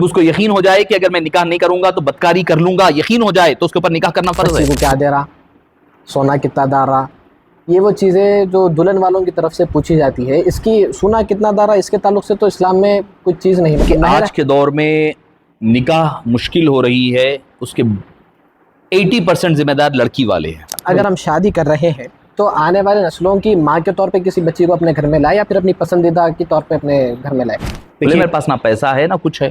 جب اس کو یقین ہو جائے کہ اگر میں نکاح نہیں کروں گا تو بدکاری کر لوں گا، یقین ہو جائے تو اس کے اوپر نکاح کرنا فرض ہے۔ بچی کو کیا دے رہا، سونا کتنا دار رہا، یہ وہ چیزیں جو دلہن والوں کی طرف سے پوچھی جاتی ہے، اس کی سونا کتنا دار رہا، اس کے تعلق سے تو اسلام میں کچھ چیز نہیں کہ آج کے دور میں نکاح مشکل ہو رہی ہے، اس کے 80% ذمہ دار لڑکی والے ہیں۔ اگر ہم شادی کر رہے ہیں تو آنے والے نسلوں کی ماں کے طور پہ کسی بچی کو اپنے گھر میں لائے یا پھر اپنی پسندیدہ کے طور پہ اپنے گھر میں لائے؟ بولے میرے پاس نہ پیسہ ہے نہ کچھ ہے،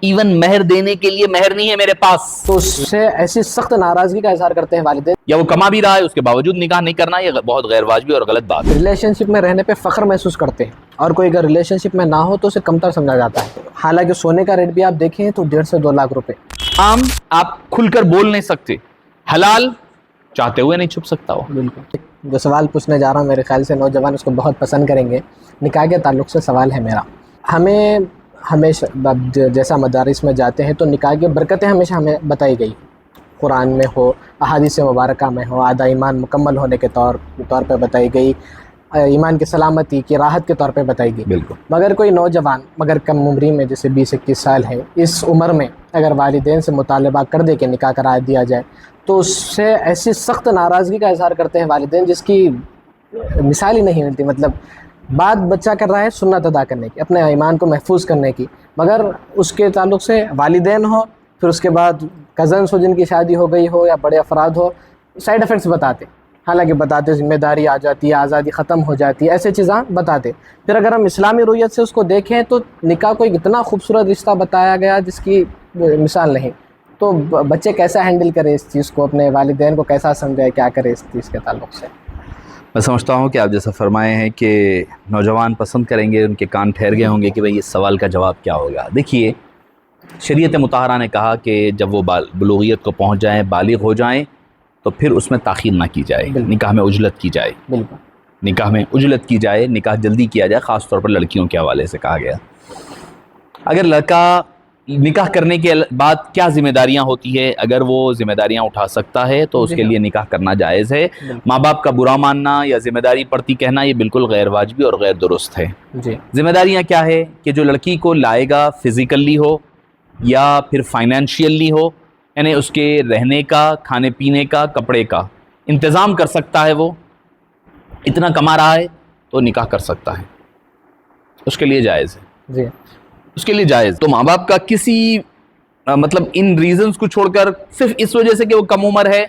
ایون مہر دینے کے لیے مہر نہیں ہے میرے پاس، تو اس سے ایسی سخت ناراضگی کا اظہار کرتے ہیں والدین، یا وہ کما بھی رہا ہے اس کے باوجود نکاح نہیں کرنا، یہ بہت غیر واجبی اور غلط بات ہے۔ ریلیشن شپ میں رہنے پہ فخر محسوس کرتے ہیں، اور کوئی اگر ریلیشن شپ میں نہ ہو تو اسے کمتر سمجھا جاتا ہے، حالانکہ سونے کا ریٹ بھی آپ دیکھیں تو 1.5 سے 2 لاکھ روپے۔ عام آپ کھل کر بول نہیں سکتے، حلال چاہتے ہوئے نہیں چھپ سکتا ہو۔ بالکل، جو سوال پوچھنے جا رہا ہوں میرے خیال سے نوجوان اس کو بہت پسند کریں گے۔ نکاح کے تعلق سے سوال ہے میرا، ہمیں ہمیشہ جیسا مدارس میں جاتے ہیں تو نکاح کی برکتیں ہمیشہ ہمیں بتائی گئی، قرآن میں ہو، احادیث مبارکہ میں ہو، آدھا ایمان مکمل ہونے کے طور پہ بتائی گئی، ایمان کی سلامتی کی راحت کے طور پہ بتائی گئی۔ بالکل، مگر کوئی نوجوان مگر کم عمری میں جیسے 20-21 سال ہے، اس عمر میں اگر والدین سے مطالبہ کر دے کہ نکاح کرا دیا جائے تو اس سے ایسی سخت ناراضگی کا اظہار کرتے ہیں والدین جس کی مثال ہی نہیں ملتی۔ مطلب بات بچہ کر رہا ہے سنت ادا کرنے کی، اپنے ایمان کو محفوظ کرنے کی، مگر اس کے تعلق سے والدین ہو، پھر اس کے بعد کزنس ہو جن کی شادی ہو گئی ہو یا بڑے افراد ہو، سائیڈ افیکٹس بتاتے، حالانکہ بتاتے ذمہ داری آ جاتی ہے، آزادی ختم ہو جاتی ہے، ایسے چیزیں بتاتے۔ پھر اگر ہم اسلامی رویت سے اس کو دیکھیں تو نکاح کو ایک اتنا خوبصورت رشتہ بتایا گیا جس کی مثال نہیں، تو بچے کیسا ہینڈل کرے اس چیز کو، اپنے والدین کو کیسا سمجھائے، کیا کرے اس چیز کے تعلق سے؟ میں سمجھتا ہوں کہ آپ جیسا فرمائے ہیں کہ نوجوان پسند کریں گے، ان کے کان ٹھہر گئے ہوں گے کہ بھئی اس سوال کا جواب کیا ہوگا۔ دیکھیے، شریعت مطہرہ نے کہا کہ جب وہ بلوغیت کو پہنچ جائیں، بالغ ہو جائیں، تو پھر اس میں تاخیر نہ کی جائے، نکاح میں عجلت کی جائے، بالکل نکاح میں عجلت کی جائے، نکاح جلدی کیا جائے، خاص طور پر لڑکیوں کے حوالے سے کہا گیا۔ اگر لڑکا نکاح کرنے کے بعد کیا ذمہ داریاں ہوتی ہے، اگر وہ ذمہ داریاں اٹھا سکتا ہے تو اس کے لیے نکاح کرنا جائز ہے۔ ماں باپ کا برا ماننا یا ذمہ داری پڑتی کہنا یہ بالکل غیر واجبی اور غیر درست ہے۔ ذمہ داریاں کیا ہے کہ جو لڑکی کو لائے گا فزیکلی ہو یا پھر فائنینشیلی ہو، یعنی اس کے رہنے کا، کھانے پینے کا، کپڑے کا انتظام کر سکتا ہے، وہ اتنا کما رہا ہے تو نکاح کر سکتا ہے، اس کے لیے جائز ہے، اس کے لیے جائز۔ تو ماں باپ کا کسی مطلب ان ریزنز کو چھوڑ کر صرف اس وجہ سے کہ وہ کم عمر ہے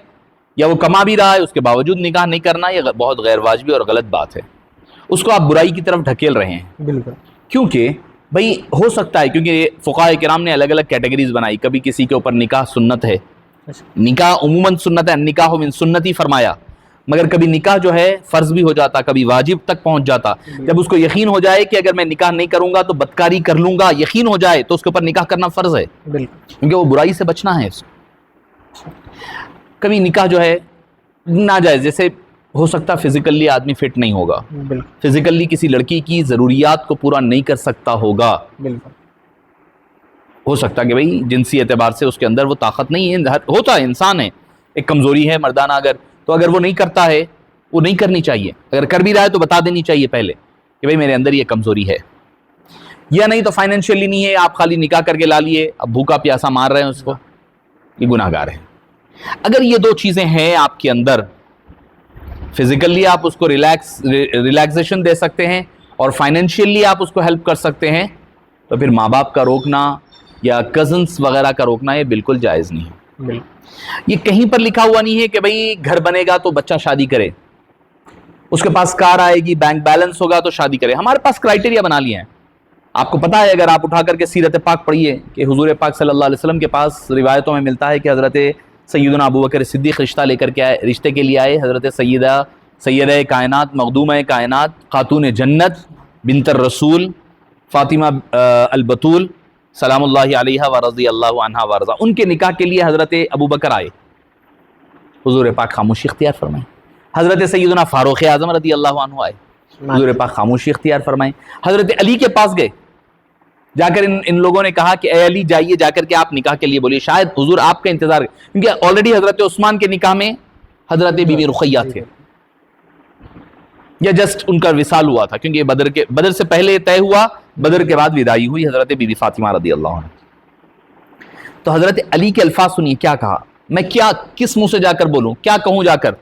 یا وہ کما بھی رہا ہے اس کے باوجود نکاح نہیں کرنا، یہ بہت غیر واجبی اور غلط بات ہے، اس کو آپ برائی کی طرف ڈھکیل رہے ہیں۔ بالکل، کیونکہ بھئی ہو سکتا ہے، کیونکہ فقہاء کرام نے الگ الگ کیٹیگریز بنائی، کبھی کسی کے اوپر نکاح سنت ہے، نکاح عموماً سنت ہے، نکاح من سنتی فرمایا، مگر کبھی نکاح جو ہے فرض بھی ہو جاتا، کبھی واجب تک پہنچ جاتا۔ جب اس کو یقین ہو جائے کہ اگر میں نکاح نہیں کروں گا تو بدکاری کر لوں گا، یقین ہو جائے تو اس کے اوپر نکاح کرنا فرض ہے، کیونکہ وہ برائی سے بچنا ہے۔ کبھی نکاح جو ہے ناجائز، جیسے ہو سکتا فزیکلی آدمی فٹ نہیں ہوگا، فزیکلی کسی لڑکی کی ضروریات کو پورا نہیں کر سکتا ہوگا، ہو سکتا کہ بھئی جنسی اعتبار سے اس کے اندر وہ طاقت نہیں ہے، ہوتا ہے، انسان ہے، ایک کمزوری ہے مردانہ، اگر وہ نہیں کرتا ہے، وہ نہیں کرنی چاہیے، اگر کر بھی رہا ہے تو بتا دینی چاہیے پہلے کہ بھئی میرے اندر یہ کمزوری ہے، یا نہیں تو فائنینشیلی نہیں ہے، آپ خالی نکاح کر کے لا لیے، اب بھوکا پیاسا مار رہے ہیں اس کو، یہ گناہ گار ہے۔ اگر یہ دو چیزیں ہیں آپ کے اندر، فزیکلی آپ اس کو ریلیکسیشن دے سکتے ہیں اور فائنینشیلی آپ اس کو ہیلپ کر سکتے ہیں، تو پھر ماں باپ کا روکنا یا کزنس وغیرہ کا روکنا یہ بالکل جائز نہیں ہے۔ یہ کہیں پر لکھا ہوا نہیں ہے کہ بھئی گھر بنے گا تو بچہ شادی کرے، اس کے پاس کار آئے گی، بینک بیلنس ہوگا تو شادی کرے۔ ہمارے پاس کرائٹیریا بنا لیے ہیں، آپ کو پتا ہے، اگر آپ اٹھا کر کے سیرت پاک پڑھیے کہ حضور پاک صلی اللہ علیہ وسلم کے پاس روایتوں میں ملتا ہے کہ حضرت سیدنا ابو بکر صدیق رشتے کے لیے آئے، حضرت سیدہ کائنات، مخدومہ کائنات، خاتون جنت، بنت الرسول فاطمہ البتول سلام اللہ علیہا ورضی اللہ عنہا ورضا، ان کے نکاح کے لیے حضرت ابو بکر آئے، حضور پاک خاموشی اختیار فرمائیں۔ حضرت سیدنا فاروق اعظم رضی اللہ عنہ آئے، حضور پاک خاموشی اختیار فرمائیں۔ حضرت علی کے پاس گئے، جا کر ان لوگوں نے کہا کہ اے علی جائیے، جا کر کے آپ نکاح کے لیے بولیے، شاید حضور آپ کا انتظار، کیونکہ آلریڈی حضرت عثمان کے نکاح میں حضرت بی بی رقیہ تھے، یا جسٹ ان کا وصال ہوا تھا، کیونکہ بدر سے پہلے طے ہوا، بدر کے بعد وداعی ہوئی حضرت بی بی فاطمہ رضی اللہ عنہ۔ تو حضرت علی کے الفاظ سنیے کیا کہا. میں کیا کس منہ سے جا کر بولوں, کیا کہوں جا کر,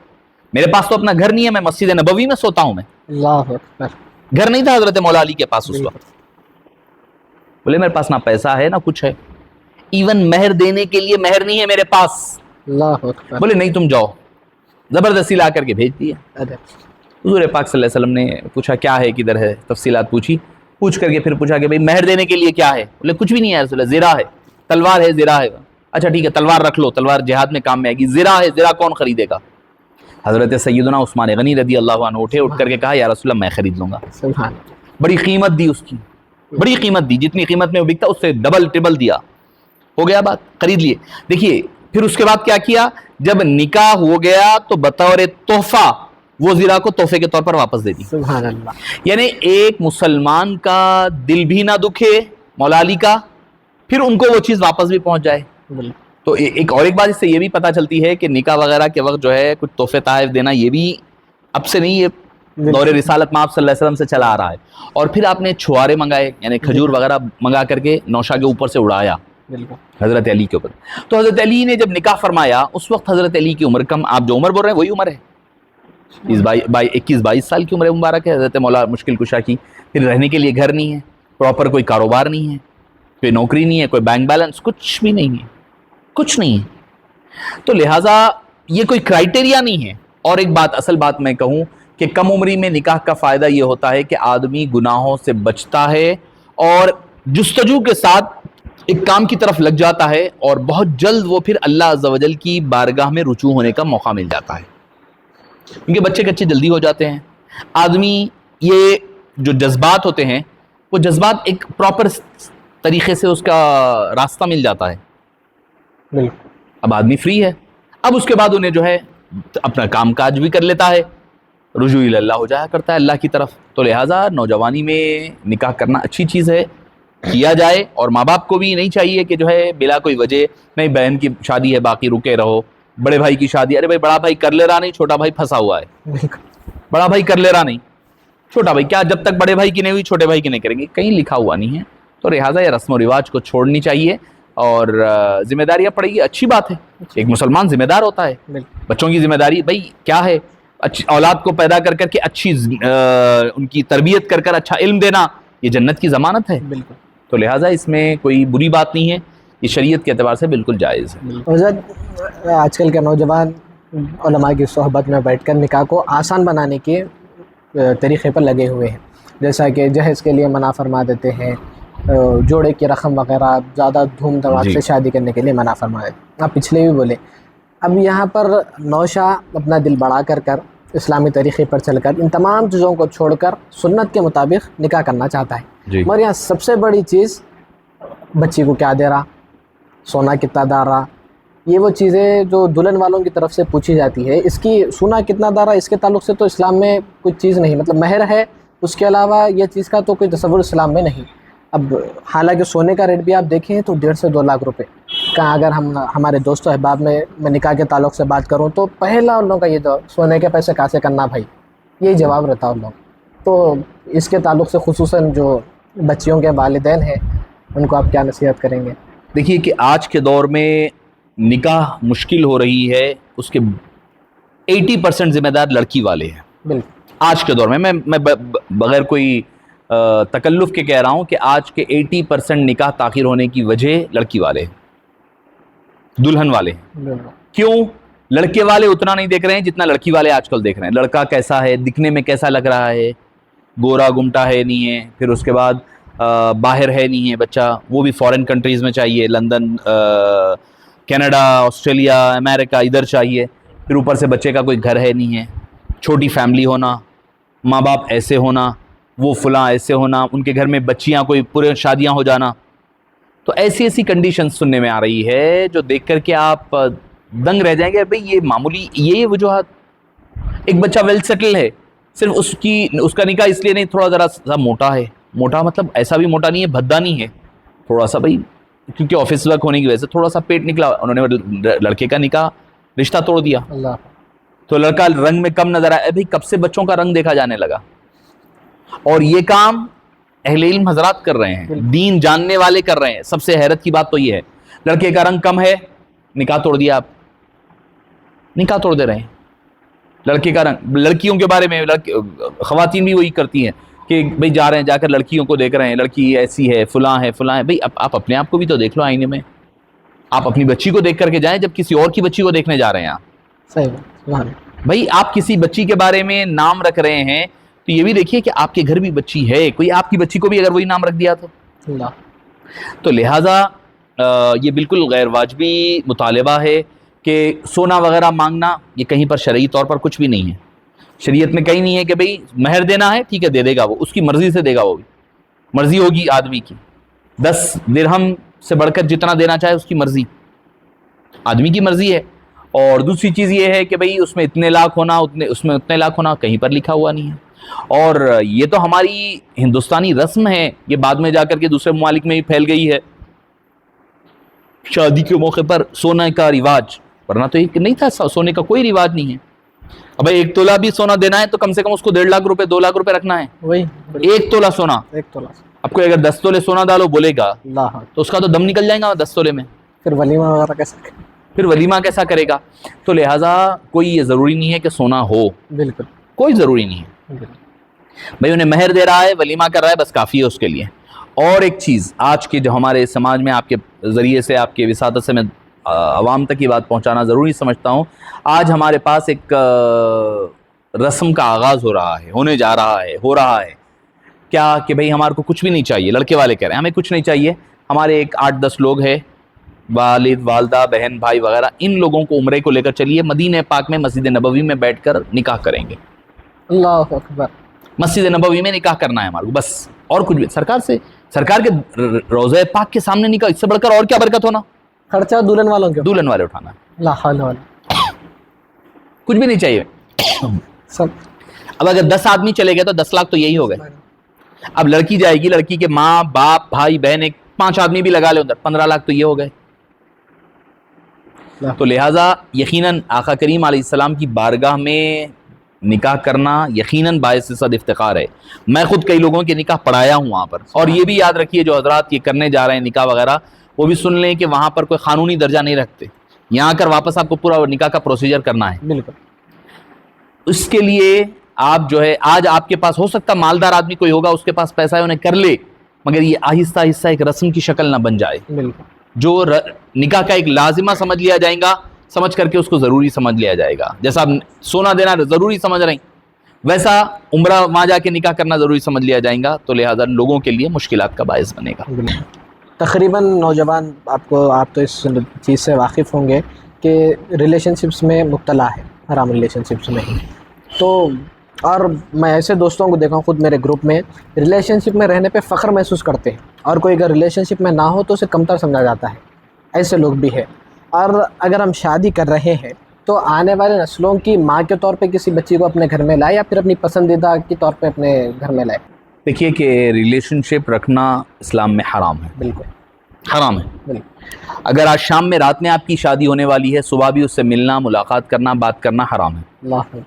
میرے پاس تو اپنا گھر نہیں ہے, میں مسجد نبوی میں سوتا ہوں. میں اللہ اکبر. گھر نہیں تھا حضرت مولا علی کے پاس اس وقت. بولے میرے پاس نہ پیسہ ہے نہ کچھ ہے, ایون مہر دینے کے لیے مہر نہیں ہے میرے پاس. اللہ اکبر. بولے نہیں تم جاؤ, زبردستی لا کر کے بھیج دیا. حضور پاک صلی اللہ علیہ وسلم نے پوچھا کیا ہے, کدھر ہے, تفصیلات پوچھی, پوچھ کر کے پھر پوچھا کہ بھئی مہر دینے کے لیے کیا ہے. بولے کچھ بھی نہیں ہے رسول اللہ, زرہ ہے, تلوار ہے, زرہ ہے. اچھا ٹھیک ہے تلوار رکھ لو, تلوار جہاد میں کام میں آئے گی. زرہ ہے, زرہ کون خریدے گا؟ حضرت سیدنا عثمان غنی رضی اللہ عنہ اٹھ کر کے کہا یا رسول اللہ میں خرید لوں گا. سبحان. بڑی قیمت دی اس کی, بڑی قیمت دی, جتنی قیمت میں وہ بکتا اس سے ڈبل ٹربل دیا. ہو گیا بات, خرید لیے. دیکھیے پھر اس کے بعد کیا کیا, جب نکاح ہو گیا تو بطور تحفہ وہ زرہ کو تحفے کے طور پر واپس دے دی. سبحان اللہ. یعنی ایک مسلمان کا دل بھی نہ دکھے مولا علی کا, پھر ان کو وہ چیز واپس بھی پہنچ جائے. تو ایک بات اس سے یہ بھی پتہ چلتی ہے کہ نکاح وغیرہ کے وقت جو ہے کچھ تحفے تحائف دینا یہ بھی اب سے نہیں, یہ دور رسالت میں آپ صلی اللہ علیہ وسلم سے چلا آ رہا ہے. اور پھر آپ نے چھوارے منگائے, یعنی کھجور وغیرہ منگا کر کے نوشا کے اوپر سے اڑایا حضرت علی کے اوپر. تو حضرت علی نے جب نکاح فرمایا اس وقت حضرت علی کی عمر کم, آپ جو عمر بول رہے ہیں وہی عمر ہے, 21-22 سال کی عمر مبارک ہے حضرت مولا مشکل کشا کی. پھر رہنے کے لیے گھر نہیں ہے, پراپر کوئی کاروبار نہیں ہے, کوئی نوکری نہیں ہے, کوئی بینک بیلنس کچھ بھی نہیں ہے, کچھ نہیں ہے. تو لہٰذا یہ کوئی کرائٹیریا نہیں ہے. اور ایک بات, اصل بات میں کہوں کہ کم عمری میں نکاح کا فائدہ یہ ہوتا ہے کہ آدمی گناہوں سے بچتا ہے اور جستجو کے ساتھ ایک کام کی طرف لگ جاتا ہے, اور بہت جلد وہ پھر اللہ عز و جل کی بارگاہ میں رجوع ہونے کا موقع مل جاتا ہے. کیونکہ بچے کچے جلدی ہو جاتے ہیں. آدمی یہ جو جذبات ہوتے ہیں وہ جذبات ایک پراپر طریقے سے اس کا راستہ مل جاتا ہے. اب آدمی فری ہے, اب اس کے بعد انہیں جو ہے اپنا کام کاج بھی کر لیتا ہے, رجوع اللہ ہو جایا کرتا ہے اللہ کی طرف. تو لہٰذا نوجوانی میں نکاح کرنا اچھی چیز ہے, کیا جائے. اور ماں باپ کو بھی نہیں چاہیے کہ جو ہے بلا کوئی وجہ, نہیں بہن کی شادی ہے باقی رکے رہو, بڑے بھائی کی شادی, ارے بھائی بڑا بھائی کر لے رہا نہیں, چھوٹا بھائی پھنسا ہوا ہے. بڑا بھائی کر لے رہا نہیں, چھوٹا بھائی کیا, جب تک بڑے بھائی کی نہیں ہوئی چھوٹے بھائی کی نہیں کریں گے, کہیں لکھا ہوا نہیں ہے. تو لہٰذا یہ رسم و رواج کو چھوڑنی چاہیے اور ذمہ داریاں پڑے گی. اچھی بات ہے, ایک مسلمان ذمہ دار ہوتا ہے. بچوں کی ذمہ داری بھائی کیا ہے, اچھی اولاد کو پیدا کر کے اچھی ان کی تربیت کر اچھا علم دینا, یہ جنت کی ضمانت ہے. تو لہٰذا اس میں کوئی بری بات نہیں ہے, یہ شریعت کے اعتبار سے بالکل جائز ہے. حضرت آج کل کے نوجوان علماء کی صحبت میں بیٹھ کر نکاح کو آسان بنانے کے طریقے پر لگے ہوئے ہیں, جیسا کہ جہیز کے لیے منع فرما دیتے ہیں, جوڑے کی رقم وغیرہ زیادہ دھوم دھماک سے شادی کرنے کے لیے منع فرما دیتے ہیں. آپ پچھلے بھی بولے, اب یہاں پر نوشا اپنا دل بڑا کر اسلامی طریقے پر چل کر ان تمام چیزوں کو چھوڑ کر سنت کے مطابق نکاح کرنا چاہتا ہے. مگر یہاں سب سے بڑی چیز بچی کو کیا دے رہا, سونا کتنا دے رہا, یہ وہ چیزیں جو دلہن والوں کی طرف سے پوچھی جاتی ہے. اس کی سونا کتنا دے رہا, اس کے تعلق سے تو اسلام میں کچھ چیز نہیں, مطلب مہر ہے, اس کے علاوہ یہ چیز کا تو کوئی تصور اسلام میں نہیں. اب حالانکہ سونے کا ریٹ بھی آپ دیکھیں تو 1.5 سے 2 لاکھ روپے کا. اگر ہم ہمارے دوست و احباب میں نکاح کے تعلق سے بات کروں تو پہلا ان لوگوں کا یہ تو سونے کے پیسے کہاں سے کرنا بھائی, یہی جواب رہتا ان لوگ. تو اس کے تعلق سے خصوصاً جو بچیوں کے والدین ہیں ان کو آپ کیا نصیحت کریں گے؟ دیکھیے کہ آج کے دور میں نکاح مشکل ہو رہی ہے, اس کے 80% ذمہ دار لڑکی والے ہیں. بالکل آج کے دور میں میں بغیر کوئی تکلف کے کہہ رہا ہوں کہ آج کے 80% نکاح تاخیر ہونے کی وجہ لڑکی والے ہیں, دلہن والے ہیں. کیوں؟ لڑکے والے اتنا نہیں دیکھ رہے ہیں جتنا لڑکی والے آج کل دیکھ رہے ہیں. لڑکا کیسا ہے, دکھنے میں کیسا لگ رہا ہے, گورا گمٹا ہے نہیں ہے, پھر اس کے بعد باہر ہے نہیں ہے بچہ, وہ بھی فورن کنٹریز میں چاہیے, لندن, کینیڈا, آسٹریلیا, امریکہ, ادھر چاہیے. پھر اوپر سے بچے کا کوئی گھر ہے نہیں ہے, چھوٹی فیملی ہونا, ماں باپ ایسے ہونا, وہ فلاں ایسے ہونا, ان کے گھر میں بچیاں کوئی پورے شادیاں ہو جانا. تو ایسی کنڈیشن سننے میں آ رہی ہے جو دیکھ کر کے آپ دنگ رہ جائیں گے. بھئی یہ معمولی یہ وجوہات, ایک بچہ ویل سیٹل ہے, صرف اس کا نکاح اس لیے نہیں, تھوڑا ذرا سا موٹا ہے, موٹا مطلب ایسا بھی موٹا نہیں ہے, بھدا نہیں ہے, تھوڑا سا بھئی کیونکہ آفس ورک ہونے کی وجہ سے تھوڑا سا پیٹ نکلا, انہوں نے لڑکے کا نکاح رشتہ توڑ دیا. اللہ, تو لڑکا رنگ میں کم نظر آیا. بھئی کب سے بچوں کا رنگ دیکھا جانے لگا؟ اور یہ کام اہل علم حضرات کر رہے ہیں, دین جاننے والے کر رہے ہیں. سب سے حیرت کی بات تو یہ ہے, لڑکے کا رنگ کم ہے، نکاح توڑ دیا آپ، نکاح توڑ دے رہے ہیں. لڑکے کا رنگ، لڑکیوں کے بارے میں خواتین بھی وہی کرتی ہیں کہ بھئی جا رہے ہیں، جا کر لڑکیوں کو دیکھ رہے ہیں، لڑکی ایسی ہے، فلاں ہے، فلاں ہے. بھئی آپ اپنے آپ کو بھی تو دیکھ لو آئینے میں. آپ اپنی بچی کو دیکھ کر کے جائیں جب کسی اور کی بچی کو دیکھنے جا رہے ہیں آپ. صحیح بات، سبحان اللہ. بھئی آپ کسی بچی کے بارے میں نام رکھ رہے ہیں تو یہ بھی دیکھیے کہ آپ کے گھر بھی بچی ہے، کوئی آپ کی بچی کو بھی اگر وہی نام رکھ دیا اللہ. تو لہٰذا یہ بالکل غیر واجبی مطالبہ ہے کہ سونا وغیرہ مانگنا یہ کہیں پر شرعی طور پر کچھ بھی نہیں ہے. شریعت میں کہیں نہیں ہے کہ بھئی مہر دینا ہے ٹھیک ہے دے دے گا، وہ اس کی مرضی سے دے گا، وہ بھی مرضی ہوگی آدمی کی. 10 درہم سے بڑھ کر جتنا دینا چاہے اس کی مرضی، آدمی کی مرضی ہے. اور دوسری چیز یہ ہے کہ بھئی اس میں اتنے لاکھ ہونا، اس میں اتنے لاکھ ہونا کہیں پر لکھا ہوا نہیں ہے. اور یہ تو ہماری ہندوستانی رسم ہے، یہ بعد میں جا کر کے دوسرے ممالک میں بھی پھیل گئی ہے. شادی کے موقع پر سونے کا رواج، ورنہ تو یہ نہیں تھا، سونے کا کوئی رواج نہیں ہے. اب 1 تولہ بھی سونا دینا ہے تو کم سے کم اس کو 1.5 لاکھ روپے 2 لاکھ روپے رکھنا ہے. وہی 1 تولہ سونا، 1 تولہ. اب کوئی اگر 10 تولے سونا ڈالو بولے گا اللہ. تو اس کا تو دم نکل جائے گا 10 تولے میں. پھر ولیمہ وغیرہ کیسے؟ پھر ولیمہ کیسا کرے گا؟ تو لہٰذا کوئی یہ ضروری نہیں ہے کہ سونا ہو، بالکل کوئی ضروری نہیں ہے. بھئی انہیں مہر دے رہا ہے، ولیمہ کر رہا ہے، بس کافی ہے اس کے لیے. اور ایک چیز آج کے جو ہمارے سماج میں آپ کے ذریعے سے، آپ کے وساطت سے میں عوام تک یہ بات پہنچانا ضروری سمجھتا ہوں. آج ہمارے پاس ایک رسم کا آغاز ہو رہا ہے، ہونے جا رہا ہے، ہو رہا ہے. کیا کہ بھئی ہمارے کو کچھ بھی نہیں چاہیے. لڑکے والے کہہ رہے ہیں ہمیں کچھ نہیں چاہیے، ہمارے ایک 8-10 لوگ ہیں، والد والدہ بہن بھائی وغیرہ، ان لوگوں کو عمرے کو لے کر چلیے، مدینہ پاک میں مسجد نبوی میں بیٹھ کر نکاح کریں گے. اللہ اکبر. مسجد نبوی میں نکاح کرنا ہے ہمارے کو، بس اور کچھ بھی. سرکار کے روضہ پاک کے سامنے نکاح، اس سے بڑھ کر اور کیا برکت ہونا. خرچہ دلہن والوں کے، دلہن والے اٹھانا ہے، لا حول ولا، کچھ بھی نہیں چاہیے. سب. اب اگر 10 آدمی چلے گئے تو 10 لاکھ تو یہی ہو گئے. اب لڑکی جائے گی، لڑکی کے ماں باپ بھائی بہن، 5 آدمی بھی لگا لے ادھر، 15 لاکھ تو یہ ہو گئے. تو لہٰذا یقیناً آقا کریم علیہ السلام کی بارگاہ میں نکاح کرنا یقیناً باعث صد افتخار ہے. میں خود کئی لوگوں کے نکاح پڑھایا ہوں وہاں پر. اور یہ بھی یاد رکھیے جو حضرات یہ کرنے جا رہے ہیں نکاح وغیرہ، وہ بھی سن لیں کہ وہاں پر کوئی قانونی درجہ نہیں رکھتے. یہاں آ کر واپس آپ کو پورا نکاح کا پروسیجر کرنا ہے. بالکل. اس کے لیے آپ جو ہے، آج آپ کے پاس ہو سکتا مالدار آدمی کوئی ہوگا، اس کے پاس پیسہ ہے، انہیں کر لے، مگر یہ آہستہ آہستہ ایک رسم کی شکل نہ بن جائے. بالکل. جو نکاح کا ایک لازمہ سمجھ لیا جائے گا، سمجھ کر کے اس کو ضروری سمجھ لیا جائے گا. جیسا آپ سونا دینا ضروری سمجھ رہے ہیں، ویسا عمرہ وہاں جا کے نکاح کرنا ضروری سمجھ لیا جائے گا. تو لہٰذا لوگوں کے لیے مشکلات کا باعث بنے گا. تقریباً نوجوان آپ تو اس چیز سے واقف ہوں گے کہ ریلیشن شپس میں مبتلا ہے، حرام ریلیشن شپس میں ہی. تو اور میں ایسے دوستوں کو دیکھا ہوں خود میرے گروپ میں، ریلیشن شپ میں رہنے پہ فخر محسوس کرتے ہیں، اور کوئی اگر ریلیشن شپ میں نہ ہو تو اسے کمتر سمجھا جاتا ہے. ایسے لوگ بھی ہیں. اور اگر ہم شادی کر رہے ہیں تو آنے والے نسلوں کی ماں کے طور پہ کسی بچی کو اپنے گھر میں لائے، یا پھر اپنی پسندیدہ کے طور پہ اپنے گھر میں لائے. دیکھیے کہ ریلیشن شپ رکھنا اسلام میں حرام ہے. بالکل حرام ہے. بالکل. اگر آج شام میں رات میں آپ کی شادی ہونے والی ہے، صبح بھی اس سے ملنا، ملاقات کرنا، بات کرنا حرام ہے. اللہ.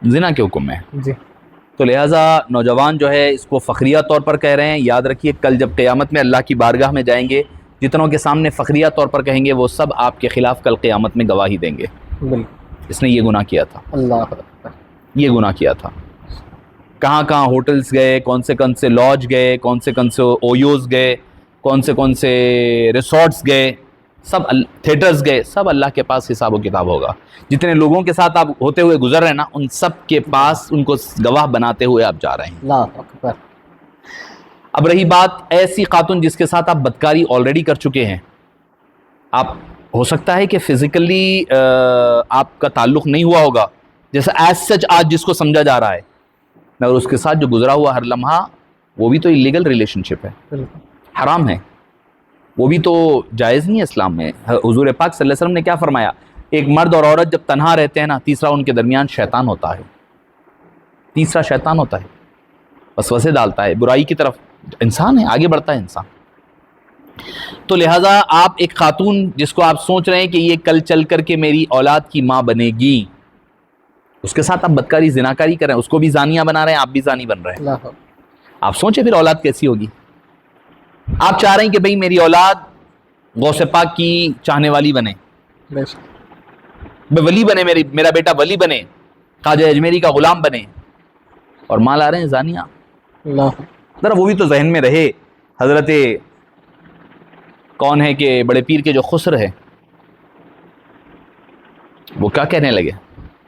زنا کے حکم میں. جی. تو لہٰذا نوجوان جو ہے اس کو فخریہ طور پر کہہ رہے ہیں. یاد رکھیے کل جب قیامت میں اللہ کی بارگاہ میں جائیں گے، جتنوں کے سامنے فخریہ طور پر کہیں گے وہ سب آپ کے خلاف کل قیامت میں گواہی دیں گے. بالکل. اس نے یہ گناہ کیا تھا، اللہ. یہ گناہ کیا تھا. کہاں کہاں ہوٹلز گئے، کون سے لاج گئے، کون سے اویوز گئے، کون سے ریسورٹس گئے، سب تھیٹرز گئے، سب اللہ کے پاس حساب و کتاب ہوگا. جتنے لوگوں کے ساتھ آپ ہوتے ہوئے گزر رہے ہیں نا، ان سب کے پاس ان کو گواہ بناتے ہوئے آپ جا رہے ہیں. اللہ اکبر. اب رہی بات ایسی خاتون جس کے ساتھ آپ بدکاری آلریڈی کر چکے ہیں، آپ ہو سکتا ہے کہ فزیکلی آپ کا تعلق نہیں ہوا ہوگا جیسا ایز سچ آج جس کو سمجھا جا رہا ہے، مگر اس کے ساتھ جو گزرا ہوا ہر لمحہ وہ بھی تو اللیگل ریلیشن شپ ہے، حرام ہے. وہ بھی تو جائز نہیں ہے اسلام میں. حضور پاک صلی اللہ علیہ وسلم نے کیا فرمایا؟ ایک مرد اور عورت جب تنہا رہتے ہیں نا، تیسرا ان کے درمیان شیطان ہوتا ہے. تیسرا شیطان ہوتا ہے، وسوسے ڈالتا ہے برائی کی طرف. انسان ہے، آگے بڑھتا ہے انسان. تو لہٰذا آپ ایک خاتون جس کو آپ سوچ رہے ہیں کہ یہ کل چل کر کے میری اولاد کی ماں بنے گی، اس کے ساتھ آپ بدکاری زناکاری کر رہے ہیں، اس کو بھی زانیہ بنا رہے ہیں، آپ بھی زانی بن رہے ہیں. آپ سوچیں پھر اولاد کیسی ہوگی. آپ چاہ رہے ہیں کہ بھئی میری اولاد غوث پاک کی چاہنے والی بنے, بے شک. میں ولی بنے, میرا بیٹا ولی بنے, خواجہ اجمیری کا غلام بنے, اور مال آ رہے ہیں زانیہ. اللہ ذرا وہ بھی تو ذہن میں رہے. حضرت کون ہے کہ بڑے پیر کے جو خسر ہے وہ کیا کہنے لگے؟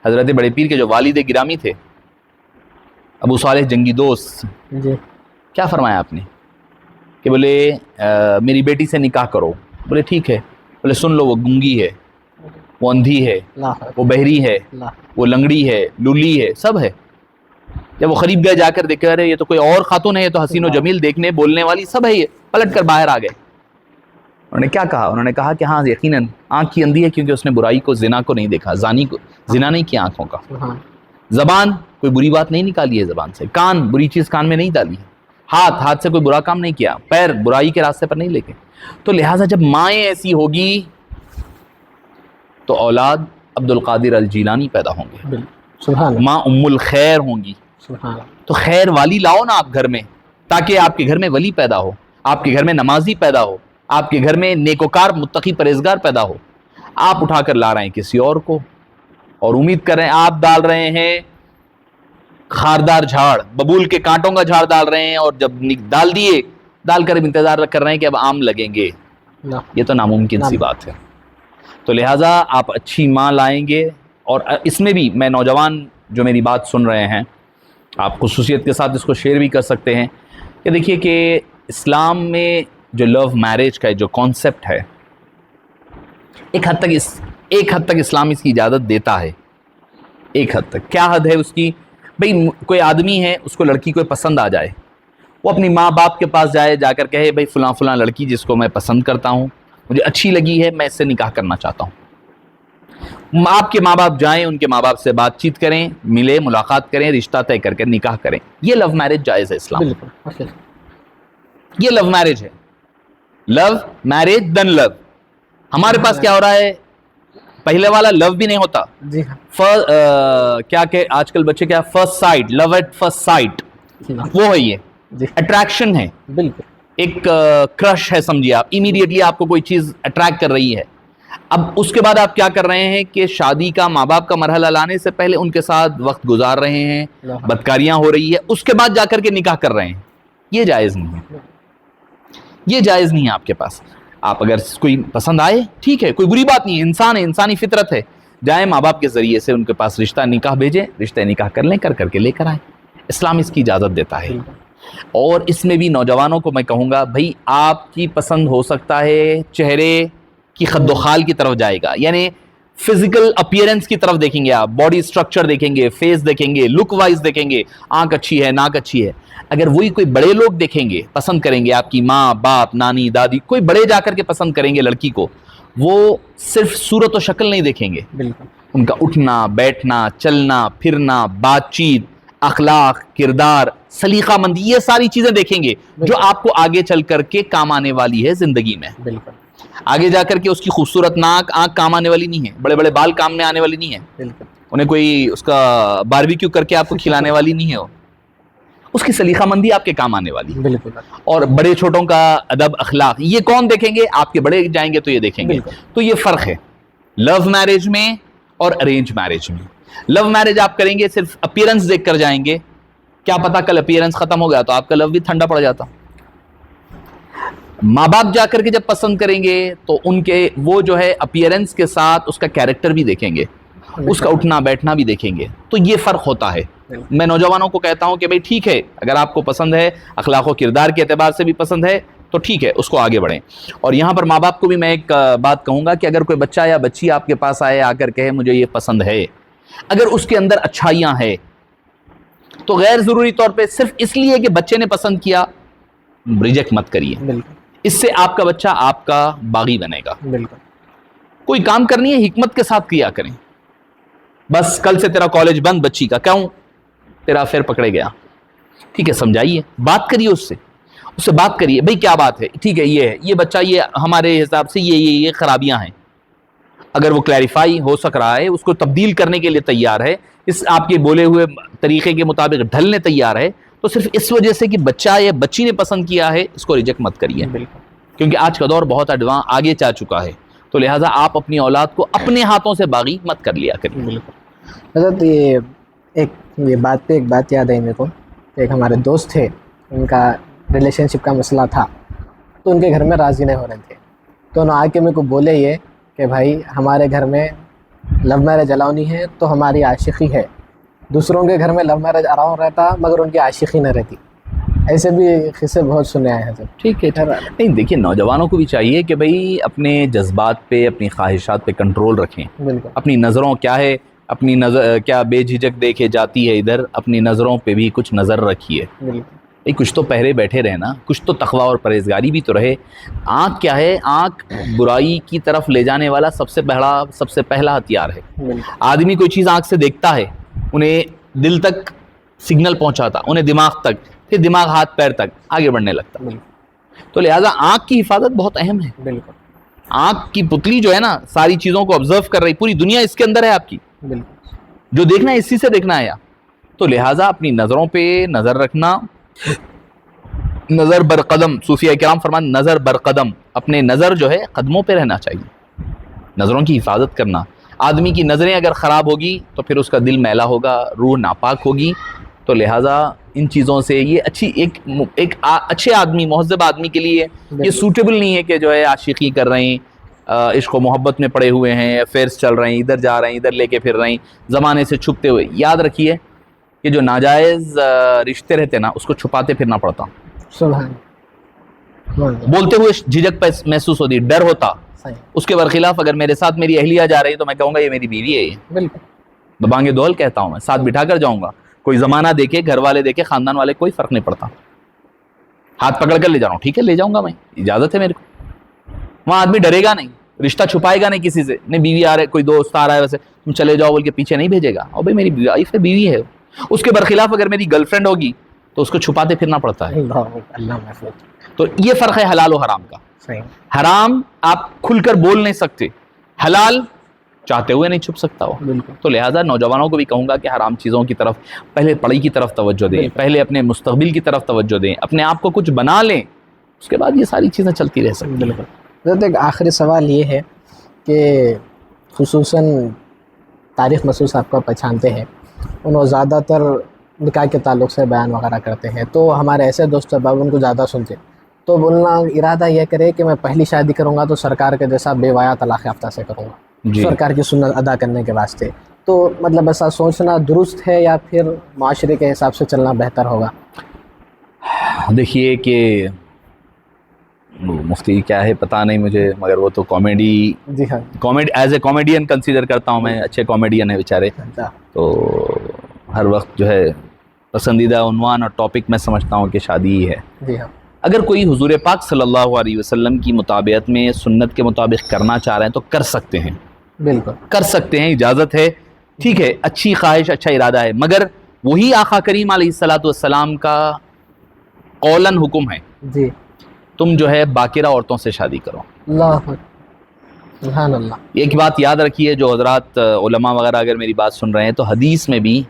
حضرت بڑے پیر کے جو والد گرامی تھے ابو صالح جنگی دوست, جی کیا فرمایا آپ نے کہ بولے میری بیٹی سے نکاح کرو. بولے ٹھیک ہے. بولے سن لو وہ گنگی ہے, وہ اندھی ہے, اللہ وہ بہری ہے, اللہ وہ لنگڑی ہے, لولی ہے, سب ہے. جب وہ قریب گئے جا کر دیکھا رہے یہ تو کوئی اور خاتون ہے, یہ تو حسین و جمیل دیکھنے بولنے والی سب ہے, یہ پلٹ کر باہر آ گئے. انہوں نے کیا کہا؟ انہوں نے کہا کہ ہاں یقیناً آنکھ کی اندھی ہے کیونکہ اس نے برائی کو, زنا کو نہیں دیکھا, زانی کو زنا نہیں کیا آنکھوں کا. سبحان. زبان کوئی بری بات نہیں نکالی ہے زبان سے, کان بری چیز کان میں نہیں ڈالی ہے, ہاتھ سے کوئی برا کام نہیں کیا, پیر برائی کے راستے پر نہیں لے کے. تو لہٰذا جب مائیں ایسی ہوگی تو اولاد عبد القادر الجیلانی پیدا ہوں گے, سبحان ماں ام الخیر ہوں گی. سبحان. تو خیر والی لاؤ نا آپ گھر میں, تاکہ آپ کے گھر میں ولی پیدا ہو, آپ کے گھر میں نمازی پیدا ہو, آپ کے گھر میں نیکوکار متقی پرہیزگار پیدا ہو. آپ اٹھا کر لا رہے ہیں کسی اور کو, اور امید کر رہے ہیں آپ ڈال رہے ہیں خاردار جھاڑ, ببول کے کانٹوں کا جھاڑ ڈال رہے ہیں, اور جب ڈال دیے ڈال کر انتظار کر رہے ہیں کہ اب آم لگیں گے. یہ تو ناممکن سی بات ہے. تو لہٰذا آپ اچھی ماں لائیں گے. اور اس میں بھی میں نوجوان جو میری بات سن رہے ہیں, آپ خصوصیت کے ساتھ اس کو شیئر بھی کر سکتے ہیں کہ دیکھیے کہ اسلام میں جو لو میرج کا جو کانسیپٹ ہے ایک حد تک اسلام اس کی اجازت دیتا ہے. ایک حد تک کیا حد ہے اس کی؟ بھئی کوئی آدمی ہے, اس کو لڑکی کوئی پسند آ جائے, وہ اپنی ماں باپ کے پاس جائے, جا کر کہے بھئی فلاں فلاں لڑکی جس کو میں پسند کرتا ہوں, مجھے اچھی لگی ہے, میں اس سے نکاح کرنا چاہتا ہوں. آپ کے ماں باپ جائیں, ان کے ماں باپ سے بات چیت کریں, ملے ملاقات کریں, رشتہ طے کر کے نکاح کریں. یہ لو میرج جائز ہے اسلام. بالکل یہ لو میرج ہے. لو میرج دن لو. ہمارے پاس کیا ہو رہا ہے, پہلے والا لو بھی نہیں ہوتا. جی ہاں. کیا کہ آج کل بچے کیا first sight, love at first sight, وہ ہے یہ اٹریکشن ہے, بالکل ایک کرش ہے, سمجھیے آپ امیڈیٹلی آپ کو کوئی چیز اٹریکٹ کر رہی ہے. اب اس کے بعد آپ کیا کر رہے ہیں کہ شادی کا ماں باپ کا مرحلہ لانے سے پہلے ان کے ساتھ وقت گزار رہے ہیں, بدکاریاں ہو رہی ہے, اس کے بعد جا کر کے نکاح کر رہے ہیں. یہ جائز نہیں ہے, یہ جائز نہیں ہے آپ کے پاس. آپ اگر کوئی پسند آئے ٹھیک ہے, کوئی بری بات نہیں ہے, انسان ہے, انسانی فطرت ہے, جائیں ماں باپ کے ذریعے سے ان کے پاس رشتہ نکاح بھیجیں, رشتہ نکاح کر لیں, کر کے لے کر آئیں. اسلام اس کی اجازت دیتا ہے. اور اس میں بھی نوجوانوں کو میں کہوں گا, بھائی آپ کی پسند ہو سکتا ہے چہرے کی خد و خال کی طرف جائے گا, یعنی فزیکل اپیرنس کی طرف دیکھیں گے, آپ باڈی سٹرکچر دیکھیں گے, فیس دیکھیں گے, لک وائز دیکھیں گے, آنکھ اچھی ہے, ناک اچھی ہے. اگر وہی کوئی بڑے لوگ دیکھیں گے, پسند کریں گے, آپ کی ماں باپ نانی دادی کوئی بڑے جا کر کے پسند کریں گے لڑکی کو, وہ صرف صورت و شکل نہیں دیکھیں گے, بالکل ان کا اٹھنا بیٹھنا, چلنا پھرنا, بات چیت, اخلاق, کردار, سلیقہ مندی, یہ ساری چیزیں دیکھیں گے جو آپ کو آگے چل کر کے کام آنے والی ہے زندگی میں. بالکل آگے جا کر کے اس کی خوبصورت ناک آنکھ کام آنے والی نہیں ہے, بڑے بڑے بال کام میں آنے والی نہیں ہے, بالکل انہیں کوئی اس کا باربیکیو کر کے آپ کو کھلانے والی نہیں ہے, اس کی سلیقہ مندی آپ کے کام آنے والی. بالکل. اور بڑے چھوٹوں کا ادب اخلاق یہ کون دیکھیں گے؟ آپ کے بڑے جائیں گے تو یہ دیکھیں گے. تو یہ فرق ہے لو میرج میں اور ارینج میرج میں. لو میرج آپ کریں گے صرف اپیرنس دیکھ کر جائیں گے, کیا پتا کل اپیرنس ختم ہو گیا تو آپ کا لو بھی ٹھنڈا پڑ جاتا. ماں باپ جا کر کے جب پسند کریں گے تو ان کے وہ جو ہے اپیرنس کے ساتھ اس کا کیریکٹر بھی دیکھیں گے, اس کا اٹھنا بیٹھنا بھی دیکھیں گے. تو یہ فرق ہوتا ہے. میں نوجوانوں کو کہتا ہوں کہ بھئی ٹھیک ہے, اگر آپ کو پسند ہے, اخلاق و کردار کے اعتبار سے بھی پسند ہے تو ٹھیک ہے, اس کو آگے بڑھیں. اور یہاں پر ماں باپ کو بھی میں ایک بات کہوں گا کہ اگر کوئی بچہ یا بچی آپ کے پاس آئے, آ کر کہے مجھے یہ پسند ہے, اگر اس کے اندر اچھائیاں ہیں تو غیر ضروری طور پہ صرف اس لیے کہ بچے نے پسند کیا ریجیکٹ مت کریے. اس سے آپ کا بچہ آپ کا باغی بنے گا. بالکل. کوئی کام کرنی ہے حکمت کے ساتھ کیا کریں. بس کل سے تیرا کالج بند بچی کا, کیوں؟ تیرا افیئر پکڑے گیا. ٹھیک ہے, سمجھائیے, بات کریے اس سے بات کریے, بھئی کیا بات ہے, ٹھیک ہے یہ بچہ یہ ہمارے حساب سے یہ خرابیاں ہیں. اگر وہ کلیریفائی ہو سک رہا ہے, اس کو تبدیل کرنے کے لیے تیار ہے, اس آپ کے بولے ہوئے طریقے کے مطابق ڈھلنے تیار ہے, تو صرف اس وجہ سے کہ بچہ یا بچی نے پسند کیا ہے اس کو ریجیکٹ مت کریے. کیونکہ آج کا دور بہت ایڈوانس آگے جا چکا ہے، تو لہٰذا آپ اپنی اولاد کو اپنے ہاتھوں سے باغی مت کر لیا کریں۔ بالکل حضرت، یہ بات پہ ایک بات یاد آئی میرے کو، ایک ہمارے دوست تھے، ان کا ریلیشن شپ کا مسئلہ تھا، تو ان کے گھر میں راضی نہیں ہو رہے تھے، تو انہوں آ کے میرے کو بولے یہ کہ بھائی ہمارے گھر میں لو میرج الاؤ نہیں ہے تو ہماری عاشقی ہے، دوسروں کے گھر میں لو میرج الاؤ رہتا مگر ان کی عاشقی نہ رہتی۔ ایسے بھی قصے بہت سنے آئے ہیں سر۔ ٹھیک ہے، نہیں دیکھیے نوجوانوں کو بھی چاہیے کہ بھئی اپنے جذبات پہ، اپنی خواہشات پہ کنٹرول رکھیں، بالکل اپنی نظروں کیا ہے، اپنی نظر کیا بے جھجک دیکھے جاتی ہے ادھر، اپنی نظروں پہ بھی کچھ نظر رکھیے، بالکل کچھ تو پہرے بیٹھے رہے نا، کچھ تو تقویٰ اور پرہیزگاری بھی تو رہے۔ آنکھ کیا ہے؟ آنکھ برائی کی طرف لے جانے والا سب سے پہلا ہتھیار ہے۔ بالکل آدمی کوئی چیز آنکھ سے دیکھتا ہے، انہیں دل تک سگنل پہنچاتا، انہیں دماغ تک، پھر دماغ ہاتھ پیر تک آگے بڑھنے لگتا۔ تو لہٰذا آنکھ کی حفاظت بہت اہم ہے۔ بالکل آنکھ کی پتلی جو ہے نا، ساری چیزوں کو آبزرو کر رہی، پوری دنیا اس کے اندر ہے آپ کی، بالکل جو دیکھنا ہے اسی سے دیکھنا ہے آپ۔ تو لہٰذا اپنی نظروں پہ نظر رکھنا، نظر برقدم، صوفیہ کرام فرمان نظر برقدم، اپنے نظر جو ہے قدموں پہ رہنا چاہیے، نظروں کی حفاظت کرنا۔ آدمی کی نظریں اگر خراب ہوگی تو پھر اس کا دل میلا ہوگا، روح ناپاک ہوگی، تو لہٰذا ان چیزوں سے یہ ایک اچھے آدمی، مہذب آدمی کے لیے یہ سوٹیبل نہیں ہے کہ جو ہے عاشقی کر رہے ہیں، عشق و محبت میں پڑے ہوئے ہیں، افیئرس چل رہے ہیں، ادھر جا رہے ہیں، ادھر لے کے پھر رہے ہیں، زمانے سے چھپتے ہوئے۔ یاد رکھیے کہ جو ناجائز رشتے رہتے نا، اس کو چھپاتے پھرنا پڑتا، سبحان بولتے ہوئے جھجک محسوس ہوتی، ڈر ہوتا۔ صحیح، اس کے برخلاف اگر میرے ساتھ میری اہلیہ جا رہی ہے تو میں کہوں گا یہ میری بیوی ہے، یہ بالکل دبانگ دول کہتا ہوں میں، ساتھ بٹھا کر جاؤں گا، کوئی زمانہ دیکھے، گھر والے دیکھے، خاندان والے، کوئی فرق نہیں پڑتا، ہاتھ پکڑ کر لے جا رہا ہوں، ٹھیک ہے لے جاؤں گا میں، اجازت ہے میرے کو۔ وہاں آدمی ڈرے گا نہیں، رشتہ چھپائے گا نہیں کسی سے، نہیں بیوی آ رہے، کوئی دوست آ رہا ہے ویسے تم چلے جاؤ بول کے پیچھے نہیں بھیجے گا، اور بھائی میری وائف ہے، بیوی ہے۔ اس کے برخلاف اگر میری گرل فرینڈ ہوگی تو اس کو چھپاتے پھرنا پڑتا ہے۔ اللہ محفوظ۔ تو یہ فرق ہے حلال و حرام کا۔ صحیح، حرام آپ کھل کر بول نہیں سکتے، حلال چاہتے ہوئے نہیں چھپ سکتا ہو۔ بالکل تو لہٰذا نوجوانوں کو بھی کہوں گا کہ حرام چیزوں کی طرف پہلے پڑھائی کی طرف توجہ دیں، پہلے اپنے مستقبل کی طرف توجہ دیں، اپنے آپ کو کچھ بنا لیں، اس کے بعد یہ ساری چیزیں چلتی رہ سکتی ہیں۔ بالکل۔ حضرت ایک آخری سوال یہ ہے کہ خصوصاً تاریخ مسعود صاحب کو پہچانتے ہیں، انہوں زیادہ تر نکاح کے تعلق سے بیان وغیرہ کرتے ہیں، تو ہمارے ایسے دوست احباب ان کو زیادہ سنتے، تو بولنا ارادہ یہ کرے کہ میں پہلی شادی کروں گا تو سرکار کے جیسا بیوایا طلاق یافتہ سے کروں گا، جی سرکار کی سنت ادا کرنے کے واسطے، تو مطلب ایسا سوچنا درست ہے یا پھر معاشرے کے حساب سے چلنا بہتر ہوگا؟ دیکھیے کہ مفتی کیا ہے پتہ نہیں مجھے، مگر وہ تو کامیڈی جی ہاں، ایز اے کامیڈین کنسیڈر کرتا ہوں میں، اچھے کامیڈین ہیں بیچارے، اچھا، تو ہر وقت جو ہے پسندیدہ عنوان اور ٹاپک میں سمجھتا ہوں کہ شادی ہی ہے۔ جی ہاں، اگر کوئی حضور پاک صلی اللہ علیہ وسلم کی مطابعت میں سنت کے مطابق کرنا چاہ رہے ہیں تو کر سکتے ہیں، بالکل کر سکتے ہیں، اجازت ہے، ٹھیک ہے، اچھی خواہش، اچھا ارادہ ہے، مگر وہی آقا کریم علیہ السلام کا قولاً حکم ہے، جی، تم جو ہے باکرہ عورتوں سے شادی کرو۔ اللہ سبحان اللہ، ایک بات یاد رکھیے، جو حضرات علماء وغیرہ اگر میری بات سن رہے ہیں، تو حدیث میں بھی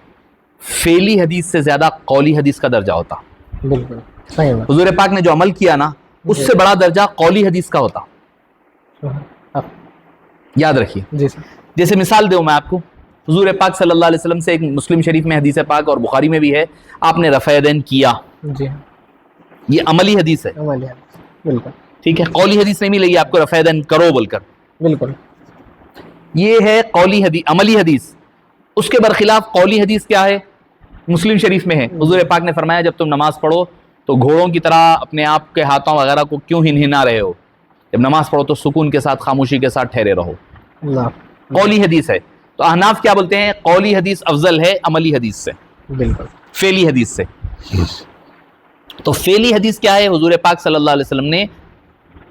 فعلی حدیث سے زیادہ قولی حدیث کا درجہ ہوتا۔ بالکل صحیح بات، حضور پاک نے جو عمل کیا نا، اس سے بڑا درجہ قولی حدیث کا ہوتا، یاد رکھیے۔ جی سر، جیسے مثال دوں میں آپ کو، حضور پاک صلی اللہ علیہ وسلم سے ایک مسلم شریف میں حدیث پاک اور بخاری میں بھی ہے، آپ نے رفع یدین کیا، جی ہاں، یہ عملی حدیث ہے، عملی حدیث، بالکل ٹھیک ہے، قولی حدیث نہیں ملے گی آپ کو رفع یدین کرو بول کر، بالکل، یہ ہے قولی حدیث، عملی حدیث۔ اس کے برخلاف قولی حدیث کیا ہے؟ مسلم شریف میں ہے، حضور پاک نے فرمایا جب تم نماز پڑھو تو گھوڑوں کی طرح اپنے آپ کے ہاتھوں وغیرہ کو کیوں ہنہنا رہے ہو، جب نماز پڑھو تو سکون کے ساتھ، خاموشی کے ساتھ ٹھہرے رہو، اللہ، قولی حدیث ہے۔ تو احناف کیا بولتے ہیں؟ قولی حدیث افضل ہے عملی حدیث سے، بالکل فعلی حدیث سے۔ تو فعلی حدیث کیا ہے؟ حضور پاک صلی اللہ علیہ وسلم نے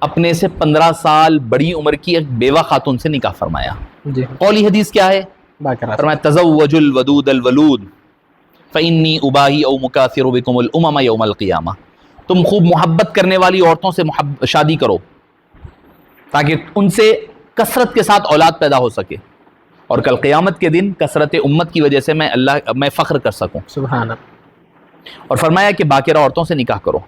اپنے سے 15 سال بڑی عمر کی ایک بیوہ خاتون سے نکاح فرمایا۔ جی، قولی حدیث کیا ہے؟ باقرہ، فرمایا تزوج الودود الولود فإنی اباہی او مکاثر بکم الامم یوم القیامہ، تم خوب محبت کرنے والی عورتوں سے شادی کرو تاکہ ان سے کثرت کے ساتھ اولاد پیدا ہو سکے، اور کل قیامت کے دن کثرت امت کی وجہ سے میں فخر کر سکوں۔ سبحان اللہ، اور فرمایا کہ باکرہ عورتوں سے نکاح کرو۔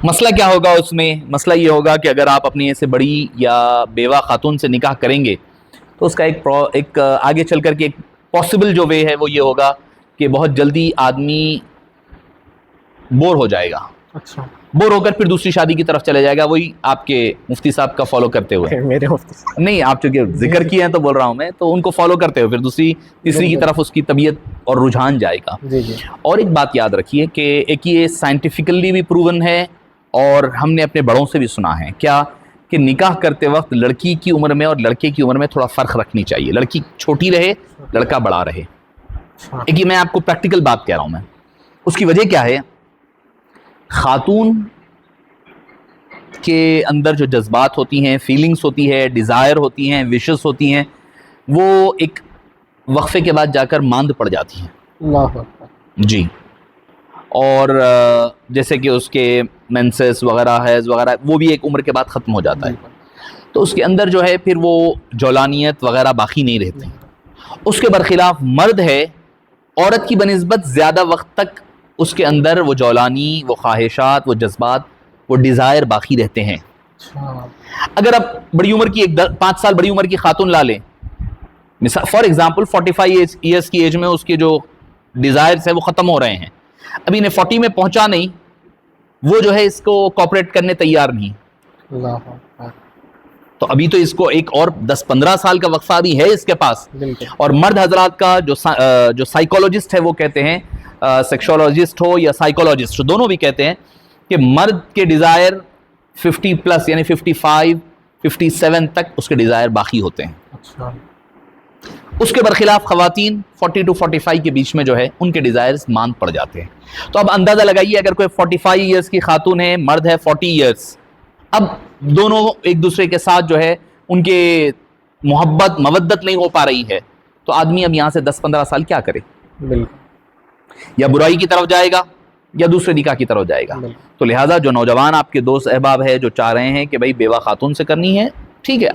مسئلہ کیا ہوگا اس میں؟ مسئلہ یہ ہوگا کہ اگر آپ اپنی ایسے بڑی یا بیوہ خاتون سے نکاح کریں گے تو اس کا ایک آگے چل کر کے ایک پاسبل جو وے ہے وہ یہ ہوگا کہ بہت جلدی آدمی بور ہو جائے گا. اچھا. بور ہو کر پھر دوسری شادی کی طرف چلے جائے گا, وہی آپ کے مفتی صاحب کا فالو کرتے ہوئے. میرے مفتی نہیں, آپ چونکہ ذکر کیے ہیں تو بول رہا ہوں میں, تو ان کو فالو کرتے ہوئے پھر دوسری تیسری کی طرف اس کی طبیعت اور رجحان جائے گا. جی جی. اور ایک بات یاد رکھیے کہ ایک یہ سائنٹیفکلی بھی پروون ہے اور ہم نے اپنے بڑوں سے بھی سنا ہے کیا کہ نکاح کرتے وقت لڑکی کی عمر میں اور لڑکے کی عمر میں تھوڑا فرق رکھنی چاہیے. لڑکی چھوٹی رہے, لڑکا بڑا رہے. ایک یہ میں آپ کو پریکٹیکل بات کہہ رہا ہوں میں. اس کی وجہ کیا ہے؟ خاتون کے اندر جو جذبات ہوتی ہیں, فیلنگز ہوتی ہے, ڈیزائر ہوتی ہیں, وشز ہوتی ہیں, وہ ایک وقفے کے بعد جا کر ماند پڑ جاتی ہیں. اللہ اکبر. جی. اور جیسے کہ اس کے مینسس وغیرہ حیض وغیرہ وہ بھی ایک عمر کے بعد ختم ہو جاتا ہے, تو اس کے اندر جو ہے پھر وہ جولانیت وغیرہ باقی نہیں رہتی. اس کے برخلاف مرد ہے, عورت کی بنسبت زیادہ وقت تک اس کے اندر وہ جولانی, وہ خواہشات, وہ جذبات, وہ ڈیزائر باقی رہتے ہیں. اگر آپ بڑی عمر کی 5 سال بڑی عمر کی خاتون لا لیں, فار ایگزامپل 45 ایئرس کی ایج میں اس کے جو ڈیزائرز ہیں وہ ختم ہو رہے ہیں, ابھی انہیں 40 میں پہنچا نہیں, وہ جو ہے اس کو کوپریٹ کرنے تیار نہیں. تو ابھی تو اس کو ایک اور 10-15 سال کا وقفہ بھی ہے اس کے پاس. اور مرد حضرات کا جو سائیکولوجسٹ ہے وہ کہتے ہیں, سیکشولوجسٹ ہو یا سائیکولوجسٹ دونوں بھی کہتے ہیں کہ مرد کے ڈیزائر 50 پلس یعنی 55-57 تک اس کے ڈیزائر باقی ہوتے ہیں. اچھا. اس کے برخلاف خواتین 40 to 45 کے بیچ میں جو ہے ان کے ڈیزائرز ماند پڑ جاتے ہیں. تو اب اندازہ لگائیے اگر کوئی 45 ایئرس کی خاتون ہے, مرد ہے 40 ایئرس, اب دونوں ایک دوسرے کے ساتھ جو ہے ان کے محبت مودت نہیں ہو پا رہی ہے, تو آدمی اب یہاں سے 10-15 سال کیا کرے؟ یا برائی کی طرف جائے گا یا دوسرے نکاح کی طرف جائے گا. تو لہٰذا جو نوجوان آپ کے دوست احباب ہے جو چاہ رہے ہیں کہ بھائی بیوہ خاتون سے کرنی ہے, ٹھیک ہے,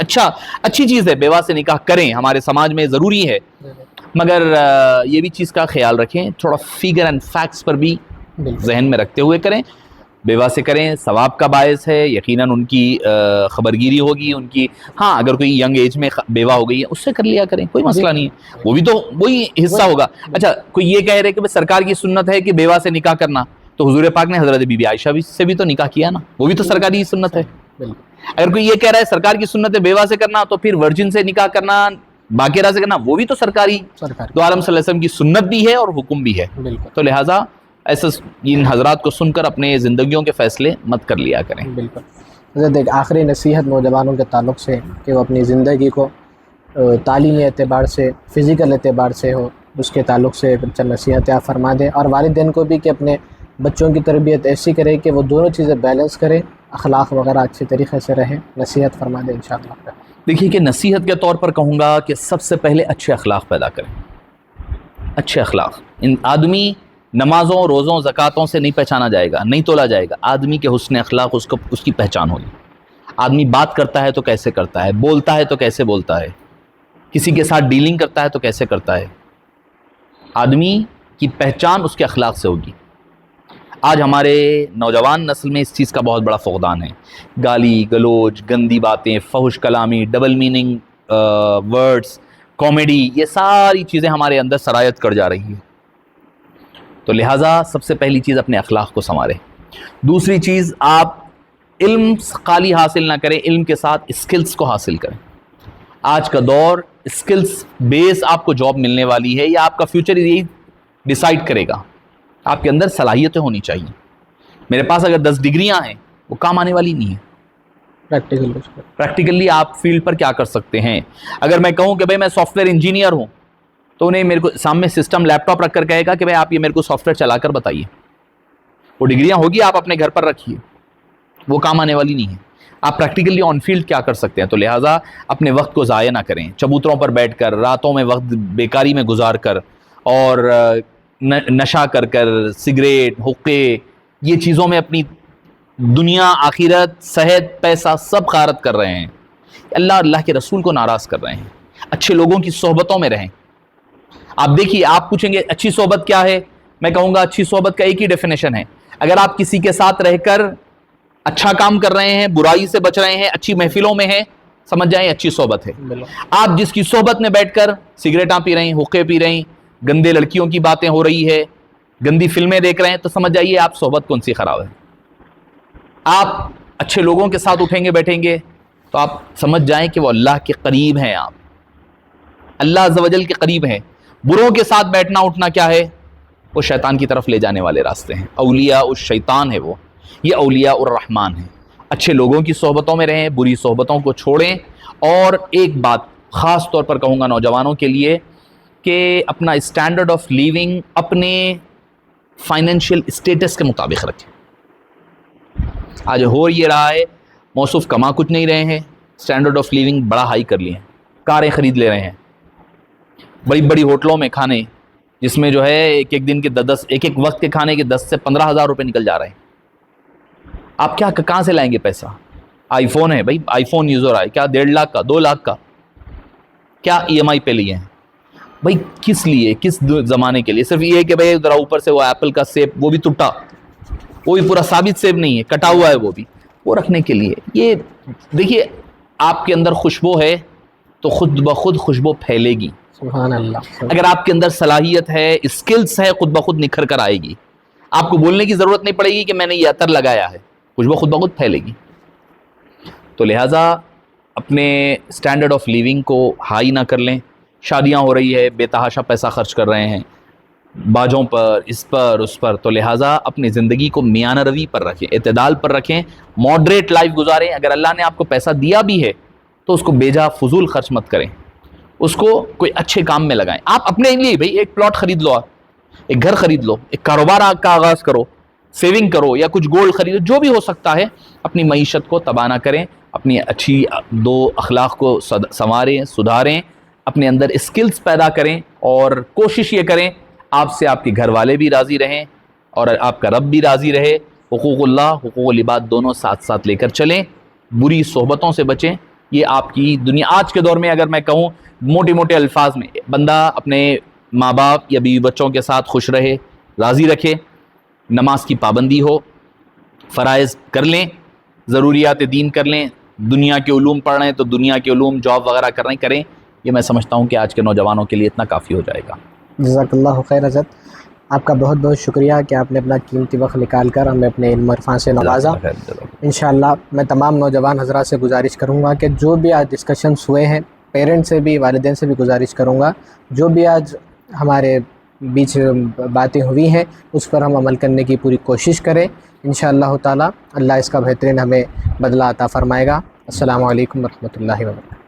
اچھی چیز ہے, بیوہ سے نکاح کریں, ہمارے سماج میں ضروری ہے, مگر یہ بھی چیز کا خیال رکھیں, تھوڑا فیگر اینڈ فیکٹس پر بھی ذہن میں رکھتے ہوئے کریں. بیوہ سے کریں, ثواب کا باعث ہے, یقیناً ان کی خبرگیری ہوگی ان کی. ہاں اگر کوئی ینگ ایج میں بیوہ ہو گئی ہے اس سے کر لیا کریں, کوئی مسئلہ نہیں ہے, وہ بھی تو وہی حصہ ہوگا. اچھا, کوئی یہ کہہ رہے کہ سرکار کی سنت ہے کہ بیوہ سے نکاح کرنا, تو حضور پاک نے حضرت بی بی عائشہ سے بھی تو نکاح کیا نا, وہ بھی تو سرکاری سنت ہے. اگر کوئی یہ کہہ رہا ہے سرکار کی سنت ہے بیوہ سے کرنا, تو پھر ورجن سے نکاح کرنا, باقیرہ سے کرنا, وہ بھی تو سرکاری دو عالم صلی اللہ علیہ وسلم کی سنت بھی ہے اور حکم بھی ہے. تو لہٰذا ایسا ان حضرات کو سن کر اپنے زندگیوں کے فیصلے مت کر لیا کریں. بالکل. حضرت ایک آخری نصیحت نوجوانوں کے تعلق سے کہ وہ اپنی زندگی کو تعلیمی اعتبار سے, فزیکل اعتبار سے ہو, اس کے تعلق سے چند نصیحتیں آپ فرما دیں, اور والدین کو بھی کہ اپنے بچوں کی تربیت ایسی کرے کہ وہ دونوں چیزیں بیلنس کریں, اخلاق وغیرہ اچھے طریقے سے رہیں. نصیحت فرما دیں انشاءاللہ. دیکھیے کہ نصیحت کے طور پر کہوں گا کہ سب سے پہلے اچھے اخلاق پیدا کریں. اچھے اخلاق, آدمی نمازوں, روزوں, زکاتوں سے نہیں پہچانا جائے گا, نہیں تولا جائے گا. آدمی کے حسن اخلاق اس کی پہچان ہوگی. آدمی بات کرتا ہے تو کیسے کرتا ہے, بولتا ہے تو کیسے بولتا ہے, کسی کے ساتھ ڈیلنگ کرتا ہے تو کیسے کرتا ہے. آدمی کی پہچان اس کے اخلاق سے ہوگی. آج ہمارے نوجوان نسل میں اس چیز کا بہت بڑا فقدان ہے. گالی گلوچ, گندی باتیں, فحش کلامی, ڈبل میننگ ورڈز, کامیڈی, یہ ساری چیزیں ہمارے اندر سرایت کر جا رہی ہیں. تو لہٰذا سب سے پہلی چیز اپنے اخلاق کو سنواریں. دوسری چیز, آپ علم خالی حاصل نہ کریں, علم کے ساتھ اسکلز کو حاصل کریں. آج کا دور اسکلز بیس آپ کو جاب ملنے والی ہے, یا آپ کا فیوچر یہی ڈیسائیڈ کرے گا. آپ کے اندر صلاحیتیں ہونی چاہیے. میرے پاس اگر 10 ڈگریاں ہیں وہ کام آنے والی نہیں ہیں. پریکٹیکلی آپ فیلڈ پر کیا کر سکتے ہیں. اگر میں کہوں کہ بھائی میں سافٹ ویئر انجینئر ہوں, تو انہیں میرے کو سامنے سسٹم لیپ ٹاپ رکھ کر کہے گا کہ بھائی آپ یہ میرے کو سافٹ ویئر چلا کر بتائیے. وہ ڈگریاں ہوگی, آپ اپنے گھر پر رکھیے, وہ کام آنے والی نہیں ہے. آپ پریکٹیکلی آن فیلڈ کیا کر سکتے ہیں. تو لہٰذا اپنے وقت کو ضائع نہ کریں, چبوتروں پر بیٹھ کر, راتوں میں وقت بیکاری میں گزار کر, اور نشہ کر کر, سگریٹ, حقے, یہ چیزوں میں اپنی دنیا, آخرت, صحت, پیسہ سب غارت کر رہے ہیں. اللہ کے رسول کو ناراض کر رہے ہیں. اچھے لوگوں کی صحبتوں میں رہیں. آپ دیکھیے, آپ پوچھیں گے اچھی صحبت کیا ہے, میں کہوں گا اچھی صحبت کا ایک ہی ڈیفینیشن ہے. اگر آپ کسی کے ساتھ رہ کر اچھا کام کر رہے ہیں، برائی سے بچ رہے ہیں، اچھی محفلوں میں ہیں، سمجھ جائیں اچھی صحبت ہے۔ آپ جس کی صحبت میں بیٹھ کر سگریٹاں پی رہے ہیں، حقے پی رہے ہیں، گندے لڑکیوں کی باتیں ہو رہی ہے، گندی فلمیں دیکھ رہے ہیں، تو سمجھ جائیے آپ صحبت کون سی خراب ہے۔ آپ اچھے لوگوں کے ساتھ اٹھیں گے بیٹھیں گے تو آپ سمجھ جائیں کہ وہ اللہ کے قریب ہیں، آپ اللہ عز و جل کے قریب ہیں۔ بروں کے ساتھ بیٹھنا اٹھنا کیا ہے؟ وہ شیطان کی طرف لے جانے والے راستے ہیں، اولیاء الشیطان ہے وہ، یہ اولیاء الرحمن ہیں۔ اچھے لوگوں کی صحبتوں میں رہیں، بری صحبتوں کو چھوڑیں۔ اور ایک بات خاص طور پر کہوں گا نوجوانوں کے لیے کہ اپنا اسٹینڈرڈ آف لیونگ اپنے فائنینشیل اسٹیٹس کے مطابق رکھیں۔ آج ہو یہ رہا ہے، موصوف کما کچھ نہیں رہے ہیں، اسٹینڈرڈ آف لیونگ بڑا ہائی کر لیے ہیں، کاریں خرید لے رہے ہیں، بڑی بڑی ہوٹلوں میں کھانے، جس میں جو ہے ایک ایک دن کے ایک ایک وقت کے کھانے کے 10 سے 15,000 روپے نکل جا رہے ہیں۔ آپ کہاں سے لائیں گے پیسہ؟ آئی فون ہے بھائی، آئی فون یوز ہو رہا ہے، کیا 1.5 لاکھ کا، 2 لاکھ کا، کیا ای ایم آئی پہ لیے ہیں بھائی؟ کس لیے؟ کس زمانے کے لیے؟ صرف یہ کہ بھائی ذرا اوپر سے وہ ایپل کا سیب، وہ بھی ٹوٹا، وہ بھی پورا ثابت سیب نہیں ہے، کٹا ہوا ہے، وہ رکھنے کے لیے۔ یہ دیکھیے، آپ کے اندر خوشبو ہے تو خود بخود خوشبو پھیلے گی۔ سبحان اللہ۔ اگر آپ کے اندر صلاحیت ہے، اسکلز ہے، خود بخود نکھر کر آئے گی۔ آپ کو بولنے کی ضرورت نہیں پڑے گی کہ میں نے یہ عطر لگایا ہے، خوشبو خود بخود پھیلے گی۔ تو لہٰذا اپنے اسٹینڈرڈ آف لیونگ کو ہائی نہ کر لیں۔ شادیاں ہو رہی ہے، بے تحاشا پیسہ خرچ کر رہے ہیں باجوں پر، اس پر اس پر، تو لہٰذا اپنی زندگی کو میانہ روی پر رکھیں، اعتدال پر رکھیں، ماڈریٹ لائف گزاریں۔ اگر اللہ نے آپ کو پیسہ دیا بھی ہے تو اس کو بیجا فضول خرچ مت کریں، اس کو کوئی اچھے کام میں لگائیں۔ آپ اپنے لیے بھائی ایک پلاٹ خرید لو، آپ ایک گھر خرید لو، ایک کاروبار کا آغاز کرو، سیونگ کرو، یا کچھ گولڈ خریدو، جو بھی ہو سکتا ہے۔ اپنی معیشت کو تباہ نہ کریں، اپنی اچھی دو اخلاق کو سنواریں، سدھاریں، اپنے اندر اسکلز پیدا کریں، اور کوشش یہ کریں آپ سے آپ کے گھر والے بھی راضی رہیں اور آپ کا رب بھی راضی رہے۔ حقوق اللہ، حقوق العباد دونوں ساتھ ساتھ لے کر چلیں، بری صحبتوں سے بچیں۔ یہ آپ کی دنیا آج کے دور میں، اگر میں کہوں موٹے موٹے الفاظ میں، بندہ اپنے ماں باپ یا بیوی بچوں کے ساتھ خوش رہے، راضی رکھے، نماز کی پابندی ہو، فرائض کر لیں، ضروریات دین کر لیں، دنیا کے علوم پڑھ رہے ہیں تو دنیا کے علوم جاب وغیرہ کر رہے ہیں کریں۔ یہ میں سمجھتا ہوں کہ آج کے نوجوانوں کے لیے اتنا کافی ہو جائے گا۔ جزاک اللہ خیر حضرت، آپ کا بہت بہت شکریہ کہ آپ نے اپنا قیمتی وقت نکال کر ہمیں اپنے علم عرفان سے نوازا۔ انشاءاللہ میں تمام نوجوان حضرات سے گزارش کروں گا کہ جو بھی آج ڈسکشنز ہوئے ہیں، پیرنٹ سے بھی، والدین سے بھی گزارش کروں گا، جو بھی آج ہمارے بیچ باتیں ہوئی ہیں اس پر ہم عمل کرنے کی پوری کوشش کریں۔ انشاءاللہ تعالی اللہ اس کا بہترین ہمیں بدلہ عطا فرمائے گا۔ السلام علیکم ورحمۃ اللہ وبرکاتہ۔